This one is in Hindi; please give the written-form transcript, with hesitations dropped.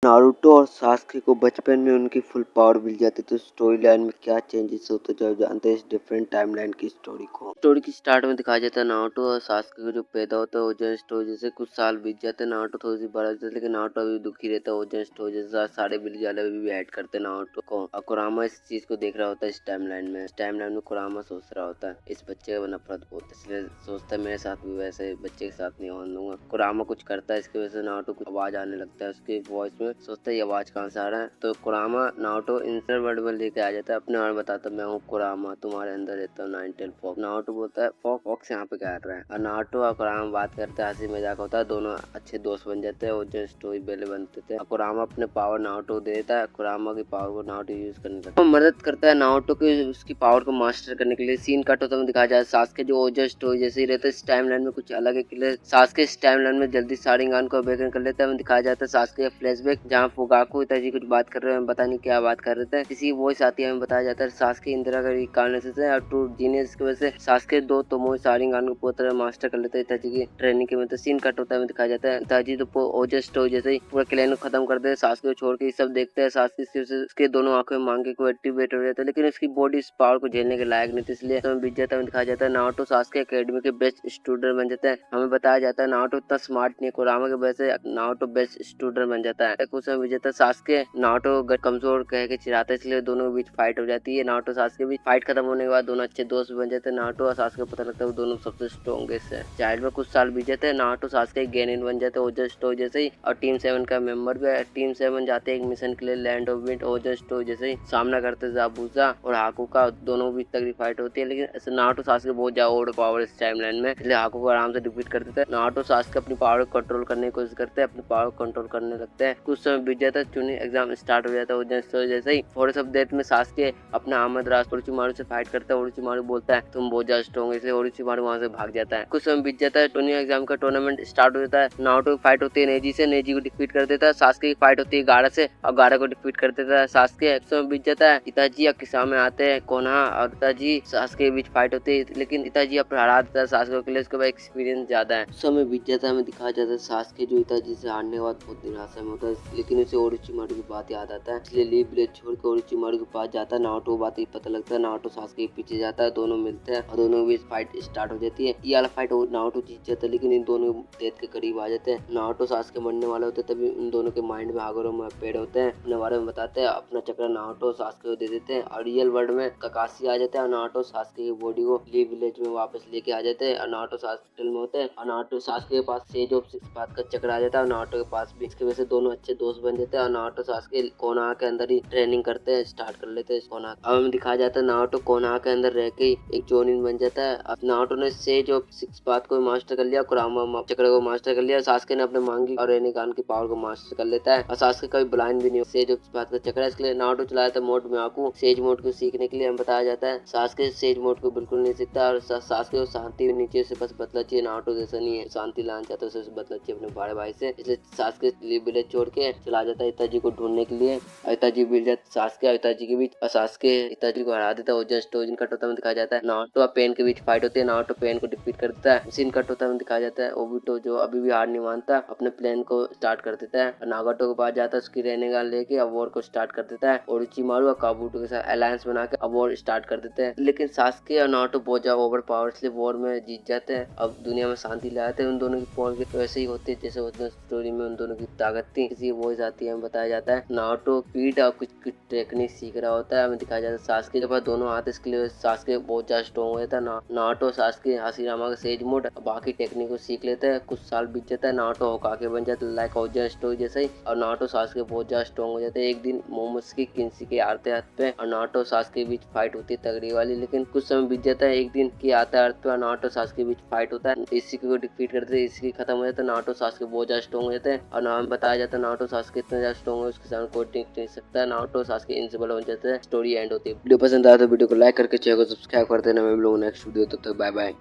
नारुतो और सास्के को बचपन में उनकी फुल पावर मिल जाती तो स्टोरी लाइन में क्या चेंजेस होते जो जानते हैं इस डिफरेंट टाइमलाइन की स्टोरी को। स्टोरी की स्टार्ट में दिखाया जाता है नारुतो और सास्के को जो पैदा होता है ओजन स्टोरी जैसे कुछ साल बीत जाते हैं। नारुतो थोड़ी सी बड़ा होता है लेकिन नारुतो अभी दुखी रहता है। ओजन स्टोरी जैसे सारे बिल्ली वाले भी ऐड करते हैं नारुतो को और कुरामा इस चीज को देख रहा होता है। इस टाइमलाइन में कुरामा सोच रहा होता है इस बच्चे का नफरत बहुत है, इसलिए सोचता है मेरे साथ भी वैसे बच्चे के साथ नहीं होने दूंगा। कुरामा कुछ करता है इसकी वजह से नारुतो को आवाज आने लगता है उसकी वॉइस में। सोचता है ये आवाज कहाँ से आ रहा है तो कुरामा नारुतो इंटर वर्ल्ड में लेके आ जाता है अपने और बताता है मैं हूँ कुरामा तुम्हारे अंदर रहता हूँ नाइन टेल फॉक्स। नारुतो बोलता है फॉक्स यहाँ पे क्या कर रहा है और नारुतो और कुरामा बात करते हैं, हंसी मजाक होता है, दोनों अच्छे दोस्त बन जाते हैं और जो स्टोरी बेले बनते थे। कुरामा अपने पावर नारुतो को दे देता है। कुरामा की पावर को नारुतो यूज करने लगता है, मदद करता है नारुतो की उसकी पावर को मास्टर करने के लिए। सीन कट होता है दिखाया जाए सास्के जो ओजर स्टोरी जैसे ही रहता है इस टाइमलाइन में कुछ अलग है। सास्के इस टाइमलाइन में जल्दी शारिंगान को अवेकन कर लेता है। दिखाया जाता है सास्के फ्लैशबैक जहाँ फुगाकू पिताजी कुछ बात कर रहे हैं, पता नहीं क्या बात कर रहे थे, किसी वॉइस आती है। बताया जाता है सास्के इंदिरा का रिकार्नेशन है और टू जीनियस की वजह से सास्के दो तोमोई शारिंगान को पूरी तरह मास्टर कर लेते हैं इताची की ट्रेनिंग के। मतलब सीन कट होता है दिखाया जाता है इताची तो ओजर स्टोरी जैसे ही पूरा क्लैन को खत्म कर दे सास्के को छोड़ के सब देखते हैं। सास्के सिर्फ उसके दोनों आंखों में मांगे को एक्टिवेट हो जाता है लेकिन उसकी बॉडी इस पावर को झेलने के लायक नहीं थी, इसलिए बीत जाता है। दिखाया जाता है नारुतो सास्के एकेडमी के बेस्ट स्टूडेंट बन जाता है। हमें बताया जाता है नारुतो इतना स्मार्ट नहीं है, कुरामा के वजह से नारुतो बेस्ट स्टूडेंट बन जाता है। कुछ समय बीत जाता है सास्के नारुतो कमजोर कह के चिढ़ाता है इसलिए दोनों के बीच फाइट हो जाती है। नारुतो सास्के के बीच फाइट खत्म होने के बाद दोनों अच्छे दोस्त बन जाते हैं। नारुतो और सास्के को पता लगता है वो दोनों सबसे स्ट्रॉन्गेस्ट है। चाइल्ड में कुछ साल बीत जाते हैं। नारुतो सास्के गेनिन बन जाते हैं ओजर स्टोरी जैसे ही और टीम 7 का मेंबर भी है। टीम 7 जाते हैं एक मिशन के लिए लैंड ऑफ विंड ओजर स्टोरी जैसे ही सामना करते जाबुजा और हाकू का, दोनों बीच तगड़ी फाइट होती है लेकिन नारुतो सास्के बहुत ज्यादा ओवर पावर इस टाइमलाइन में, इसलिए हाकू को आराम से डिफीट कर देते हैं। नारुतो सास्के अपनी पावर को कंट्रोल करने की कोशिश करते हैं, अपनी पावर को कंट्रोल करने लगते हैं। कुछ समय बीत जाता है, चुनी एग्जाम स्टार्ट हो जाता है ओजन स्टोरी जैसे ही। फॉरेस्ट ऑफ डेथ में सास्के अपना आमद राज ओरोचिमारू से फाइट करता है। ओरोचिमारू बोलता है तुम बहुत ज्यादा स्ट्रॉन्ग है, इसलिए ओरोचिमारू वहां से भाग जाता है। कुछ समय बीत जाता है, टोनी एग्जाम का टूर्नामेंट स्टार्ट हो जाता है। नारुतो की फाइट होती है नेजी से, नेजी को डिफीट कर देता है। सास्के की फाइट होती है गारा से और गारा को डिफीट कर देता है सास्के। कुछ समय बीत जाता है, इताची और किसामे आते हैं, कोनहा और इताची सास्के के बीच फाइट होती है लेकिन इताची अब हरा देता है सास्के के लिए, उसके बाद एक्सपीरियंस ज्यादा है। समय बीत जाता है, हमें दिखाया जाता है सास्के जो इताची से हारने के बाद बहुत निराशा में होता है लेकिन उसे ओरोचिमारू की बात याद आता है, इसलिए लीव विलेज छोड़ के ओरोचिमारू के पास जाता है। नारुतो को बात पता लगता है, नारुतो सास्के के पीछे जाता है, दोनों मिलते हैं और दोनों के बीच फाइट स्टार्ट हो जाती है। ये वाला फाइट नारुतो जीत जाता है लेकिन इन दोनों डेथ के करीब आ जाते हैं। नारुतो सास्के मरने वाले होते हैं तभी उन दोनों के माइंड में हागुरो में पेड़ होते हैं, अपने बारे में बताते हैं, अपना चक्र नारुतो सास्के को दे देते हैं और रियल वर्ल्ड में ककाशी आ जाता है और नारुतो सास्के की बॉडी को लीव विलेज में वापस लेके आ जाते हैं और नारुतो हॉस्पिटल में होते हैं और नारुतो सास्के के पास सेज ऑफ सिक्स पाथ का चक्र आ जाता है और नारुतो के पास भी। इसकी वजह से दोनों अच्छे दोस्त बन जाते हैं और नारुतो सास्के कोनोहा के अंदर ही ट्रेनिंग करते हैं, स्टार्ट कर लेते हैं कोनोहा। अब हमें दिखाया जाता है नारुतो कोनोहा के अंदर रह के एक जोनिन बन जाता है। अब नारुतो ने सेज ऑफ सिक्स पाथ को मास्टर कर लिया, कुरामा चक्र को मास्टर कर लिया। सास्के ने अपने मांगी और रेनिकान की पावर को मास्टर कर लेता है और सास्के कभी ब्लाइंड भी नहीं हो। सेज ऑफ सिक्स पाथ का चक्र है, इसके लिए नारुतो चलाया था मोड में आकू सेज मोड को सीखने के लिए। हमें बताया जाता है सास्के सेज मोड को बिल्कुल नहीं सीखता और सास्के को शांति नीचे से बस बदला चाहिए, नारुतो जैसा नहीं है शांति लाना चाहता है, उसे बदला चाहिए अपने बड़े भाई से। इसलिए सास्के विलेज छोड़ के चला जाता है इताची को ढूंढने के लिए। इताची मिल जाता सास्के और इताची के बीच और सास्के इताची को हरा देता है। जस्ट ओजन कट होता है दिखाया जाता है, नारुतो और पेन के बीच फाइट होती है, नारुतो पेन को डिफीट कर देता है। सीन कट होता है दिखाया जाता है, ओबिटो जो अभी भी हार नहीं मानता अपने प्लान को स्टार्ट कर देता है और नागाटो के पास जाता है, उसकी रेनेगान लेके अब वॉर को स्टार्ट कर देता है। ओरोचिमारू और काबुटो के साथ अलायंस बना के अब वॉर स्टार्ट कर देते हैं लेकिन सास्के और नारुतो बहुत ज्यादा ओवर पावर इसलिए वॉर में जीत जाते हैं। अब दुनिया में शांति ले आते हैं। उन दोनों की पावर के वैसे ही होती है जैसे उस स्टोरी में उन दोनों की ताकत थी, किसी वॉइस आती है। बताया जाता है नारुतो स्पीड और कुछ कुछ टेक्निक सीख रहा होता है। हमें दिखाया जाता है सास्के के पास दोनों हाथ, इसके लिए सास्के बहुत ज्यादा स्ट्रॉन्ग हो जाता है। नारुतो सास्के हाशिरामा का सेज मोड बाकी टेक्निक को सीख लेते हैं। कुछ साल बीत जाता है, नारुतो होकागे बन जाता है लाइक ओजर स्टोरी जैसे ही और नारुतो सास्के बहुत ज्यादा स्ट्रॉन्ग हो जाते हैं। एक दिन मोमोस्की किन्सी के आते हाथ पे और नारुतो सास्के के बीच फाइट होती है तगड़ी वाली, लेकिन कुछ समय बीत जाता है। एक दिन के आते अर्थ पे नारुतो सास्के के बीच फाइट होता है, इसी को डिफीट करते हैं, इसी खत्म हो जाता है। नारुतो सास्के बहुत ज्यादा स्ट्रॉन्ग हो जाते हैं और नाम बताया जाता है नारुतो सास्के इतना ज्यादा स्ट्रॉन्ग है उसके सामने कोई टिक नहीं सकता है। नारुतो सास्के इनविजिबल हो जाते हैं, स्टोरी एंड होती है। वीडियो पसंद आया तो वीडियो को लाइक करके चैनल को सब्सक्राइब कर देना। मैं लोग नेक्स्ट वीडियो तब तक बाय बाय।